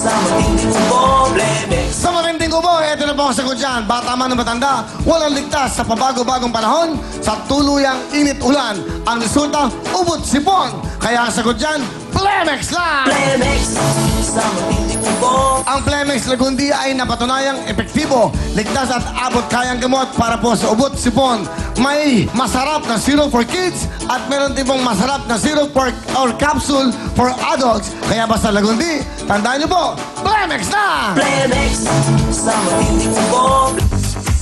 sa matinding ubo, Plemex. Sa matinding ubo, ito na po ang sagot dyan. Bata man o matanda, walang ligtas sa pabago-bagong panahon. Sa tuluyang init ulan, ang resulta, ubot sipon. Kaya ang sagot dyan, Plemex lang! Plemex sa matinding ubo. Ang Plemex Lagundia ay napatunayang epektibo, ligtas at abot kayang gamot para po sa ubot sipon. May masarap na syrup for kids at meron din pong masarap na syrup or capsule for adults. Kaya basta Lagundi, tandaan niyo po, Plemex na! Plemex sa matinding ubo.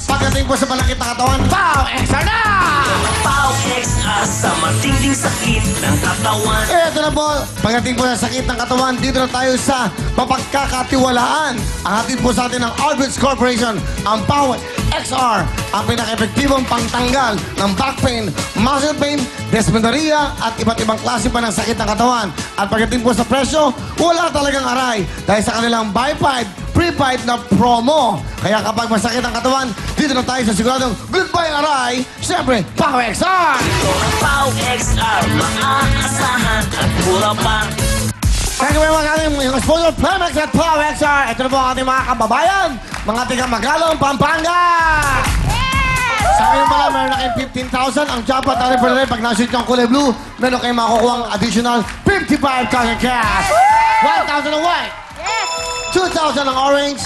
Pagdating po sa panakit na katawan, Pow! Extra na! Pow XR sa matinding sakit ng katawan. Ito na po, pagdating po sa sakit ng katawan, dito na tayo sa mapagkakatiwalaan. Ang hatid po sa atin ng Alberts Corporation, ang Pow XR, ang pinaka-epektibong pangtanggal ng back pain, muscle pain, dysmenorrhea at iba't ibang klase pa ng sakit ng katawan. At pagdating po sa presyo, wala talagang aray dahil sa kanilang buy 5, pre-5 na promo. Kaya kapag masakit ang katawan, dito na tayo sa siguradong goodbye aray, siyempre, Pow XR! Ito ang Pow XR, maaasahan at mura pa. Thank you very much ating mga sponsor, Plemex at Pow XR. Ito na po ang ating mga kababayan, mga tiga Magalong, Pampanga! Sa ngayon pala, meron na kayong 15,000. Ang jackpot natin for the day, pag nasuit yung kulay blue, meron kayong makukuha ang additional 55,000 cash. 1,000 ang white. 2,000 ang orange.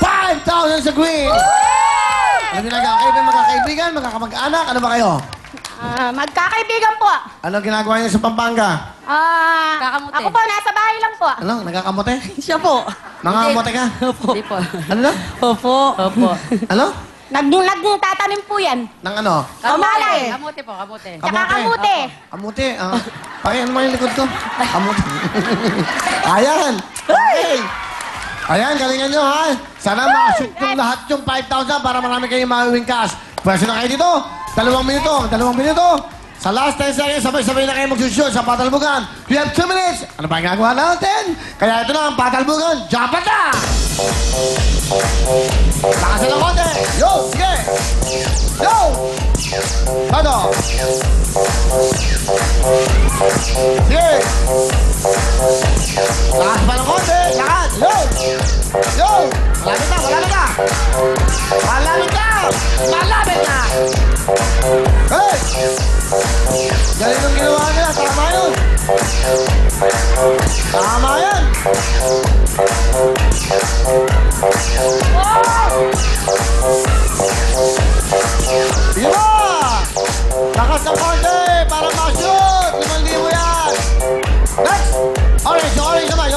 5,000 sa green. Ano ginagawa kayo ng magkakaibigan, magkakamag-anak? Ano ba kayo? Magkakaibigan po. Ano ginagawa niyo sa Pampanga? Kakamuti. Ako po, nasa bahay lang po. Ano, nagkakamote? Siya po. Mga mote ka? Opo. Hindi po. Ano na? Opo. Opo. Ano? Nagtatanim po yan. Nang ano? Kamalay. Kamuti po, kamuti. Tsaka kamuti. Kamuti. Pakihan mo yung likod ko. Kamuti. Ayan. Okay. Ayan, galingan nyo, ha? Sana makashoot yung lahat yung 5,000 para marami kayong mawiwing cash. Pwede na kayo dito. 2 minuto. Sa last 10 seconds, sabay-sabay na kayo magsushoot sa patalbugan. We have 2 minutes. Ano ba ang ginagawa natin? Kaya ito na ang patalbugan. Japan na! Lakasan ng konti. Yo, sige! Yo! Ano? Sige! Lakas pa ng konti. Lakas! Yo! Yo! Malapit na! Hey! Galing yung ginawa nila. Tama yun. Sige ba? Lakas ng konti para ma-shoot. 5,000 yan. Next! Orange naman.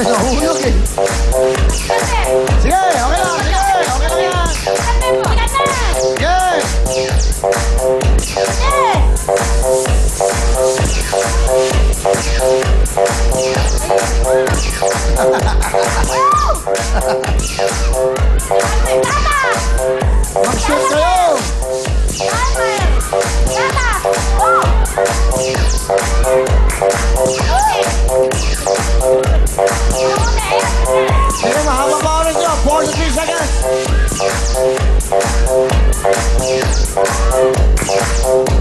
Nahulog eh. Sige, okay lang yan. Mag-shoot kayo! Sige, mahaba pa oras nyo. 4 to 3 seconds.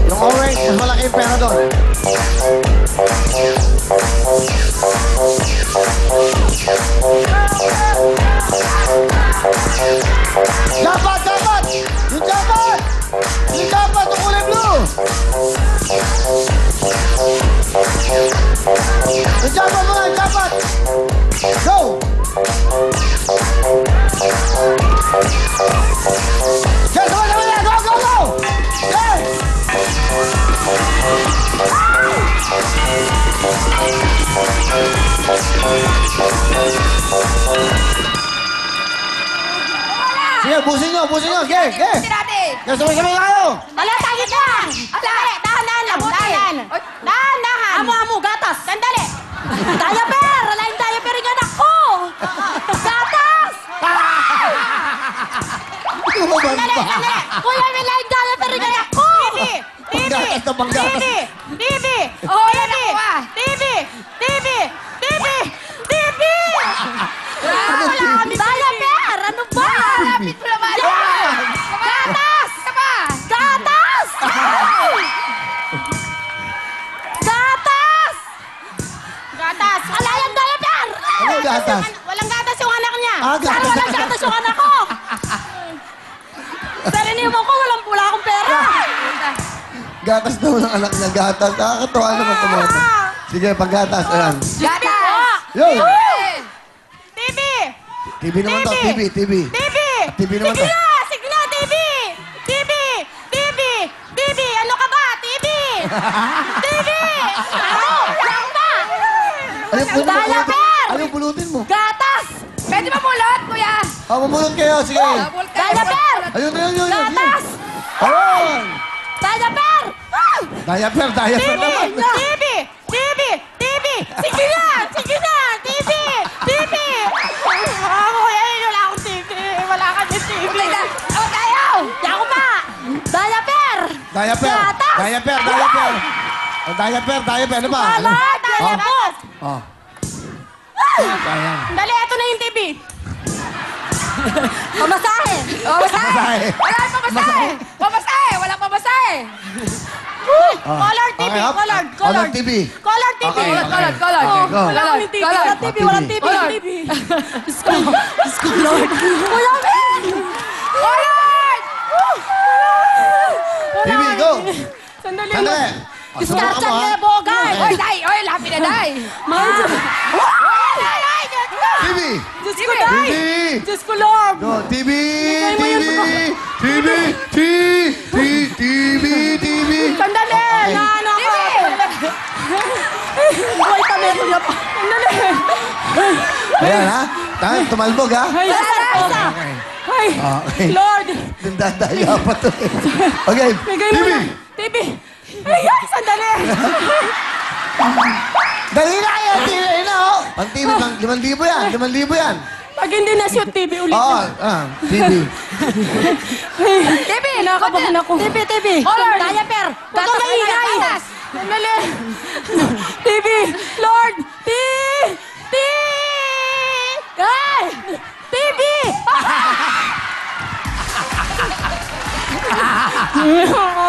Yung orange, mas malaki yung pera doon. Dapat! Yung dapat, yung kulay blue! Yung dapat! Go! Yes, go! Yes! Sige, busin nyo. Sige. Yes, sabay-sabay kayo. Wala tayo dyan. Dahan-dahan lang. Dahan-dahan. Amo, gatas. Sandali. Diaper. Wala yung diaper yung anak ko. Gatas. Sandali. Kuya, wala yung diaper yung anak ko. Panggatas na panggatas. TV. Oh, TV. Wala kami diaper. Ano ba? Lapit mo naman. Gatas. Gatas. Alay gatas. Walang gatas yung anak niya. Ah, Sir, gatas. walang gatas yung anak ko. Sir, iniwan ko, wala akong pera. Gatas daw ng anak niya, gatas. Nakakatawa naman ito mga ito. Sige, paggatas. Ayan. Gatas! Yun! TV! TV naman to, TV. TV! TV naman to. Sige na, TV! TV! TV! TV! Ano ka ba? TV! TV! Ano? Ano ba? Diaper! Ano bulutin mo? Gatas! Pwede ba mulot, kuya? Mamulot kayo, sige. Diaper! Ayun. Gatas! Ayun! Diaper! Diaper TV! naman. TV! TV! TV! Sige na! Sige na! TV! TV! Kuya, wala akong TV. Wala kami TV. O, tayo! Di ako pa! Diaper! Diaper. Gatas! Diaper. Oh, diaper. Ano ba? Ano? Wala! Diaper! Oh. Ayan. Dali, eto na yung TV. Pamasahe! Masahe. Wala pamasahe! Pamasahe! Walang pamasahe! Color TV! Okay, hop. Color! Color TV. Color TV! Okay, okay. Color! Oh, Color! wala kami TV, Color! wala TV, Oh, wala TV. TV, Color. wala TV. Diyos ko, Lord. Kuya Ben! Color! TV, go. Sandali. Sandali. Discard Subukan mo, ha? Lebo, guys! Oy, day! Oy, lapi na, day! Ay, Diyos ko! TV. Diyos ko, Day! TV. Diyos ko, Lord! Go, TV. mo yun. TV. Sandali! Okay. Naano ako? Wait a minute, kuya pa. Sandali! Ayan, ha? Tayo, tumalbog, ha? Ay, isa! Okay. Ay, Okay. Lord! Nandadaya pa to. Okay, Bigay mo TV. na. TV! Ay, sandali! Dali na kayo, TV na, oh. Pang TV, 5,000 yan. 5,000 yan. Pag hindi na shoot TV ulit. Oo, TV. TV! Kinakabahan ako. TV! Color. Diaper! Huwag Gatas kang na yan, maingay! gatas. Sandali! TV! Lord! Ay! TV!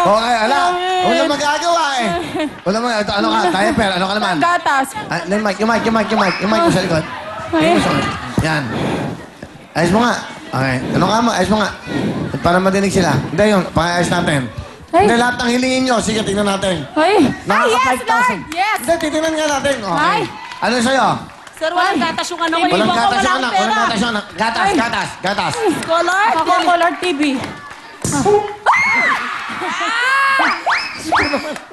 Okay, ala. Wala magagawa eh. Wala magagawa. Ano ka? Diaper, ano ka naman? Gatas! Yung mic mo sa likod. Yung mo sa likod. Yan. Ayos mo nga. Okay. Ano nga mo? Ayos mo nga. Para madinig sila. Hindi yun. Pang-ayos natin. Ay. Hindi, lahat ng hilingin nyo. Sige, tingnan natin. Ay! Nakaka 5,000. Yes! Hindi, titignan nga natin. Okay. Ay. Ano sa'yo? Sir, walang gatas yung ano ko. Walang Iwan ko, gatas yung walang anak. pera. Walang gatas yung anak. Gatas. Color? Ako, color TV.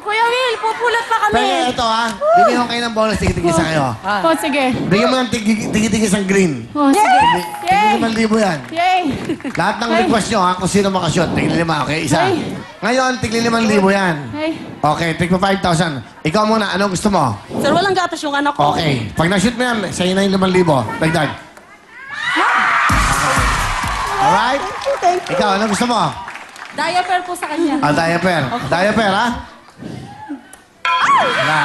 Kuya Will, pupulot pa kami. Pero ito ha. Bigyan ko kayo ng bonus. Tigit-tigisa kayo. Oh, sige. Bigyan mo ng tigit-tigis ng green. Oh, sige. Yay! 5,000 yan. Yay! Lahat ng Ay. request nyo ha, kung sino makashot, tigli 5, okay? Isa. Ay. Ngayon, tigli 5,000 yan. Ay. Okay, tigpa 5,000. Ikaw muna, ano gusto mo? Sir, walang gatas yung anak ko. Okay. Pag na-shoot mo yan, sa'yo na yung 5,000. Dagdag. Alright? Thank you. Ikaw, ano gusto mo? Diaper po sa kanya. Diaper. Diaper, ha? Wala.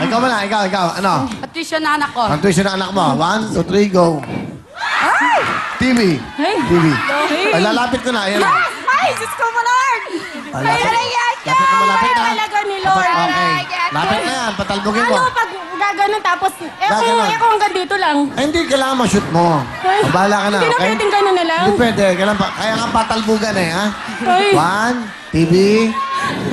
Ikaw muna, ikaw. Ano? At tuition na anak ko. Ang tuition ng anak mo. 1, 2, 3, go. TV. Ay. TV. Ay. Ay, lalapit ko na. Ayan. Yes! Ay, Diyos ko, Lord! Ay, Ay, lapit. ay, ay, Lapit na malapit na. Talaga ni Lord. Okay. Lapit na yan. Patalbogin mo. Ano pag gaganon tapos, Gaganon. kung hanggang dito lang. Ay, hindi. Kailangan ma-shoot mo. Ay. O, bahala ka na, Hindi na okay? pwedeng ganun na lang. Hindi pwede. Kaya nga patalbugan eh, ha? Ay. 1, TV.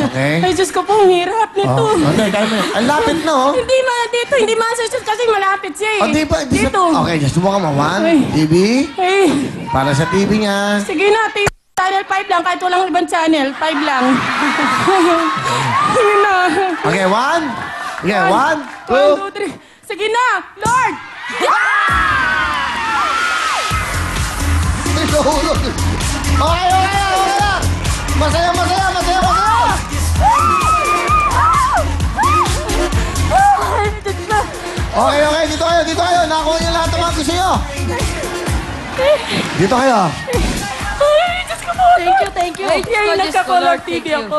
Okay? Ay, Diyos ko po, ang hirap nito. Oh, okay, kaya mo. Ang lapit na, oh. Hindi dito, hindi masusunod kasi malapit siya eh. O, di ba? Di sa- Dito. Okay, just subukan mo. 1, Ay. TV. Ay, Para sa TV niya. sige na, channel 5 lang, kahit walang ibang channel, 5 lang. Sige na. Okay, 1. Okay, 1, 2. 1, 2, 3. Sige na, Lord! May nahulog. Okay na. Masaya. Okay, dito kayo. Nakakuha niyo lahat ng mga gusto niyo. Dito kayo. Ay, Diyos ko po. Thank you. Ay, Diyos ko, Diyos ko, nagka-color Lord, TV thank you. ako.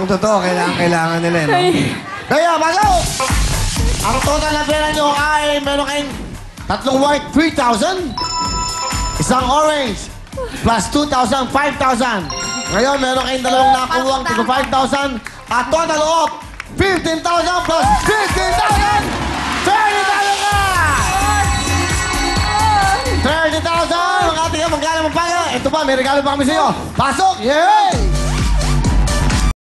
Totoo, kailangan nila, no? Ay. Kaya, bago! Ang total na pera nyo ay meron kayong 3 white, 3,000. Isang orange, plus 2,000, 5,000. Ngayon, meron kayong 2 nakakuha, 5,000. At total of 15,000 plus 15,000! 30,000 ka! ito pa, may regalo pa kami sa iyo. Pasok! Yay!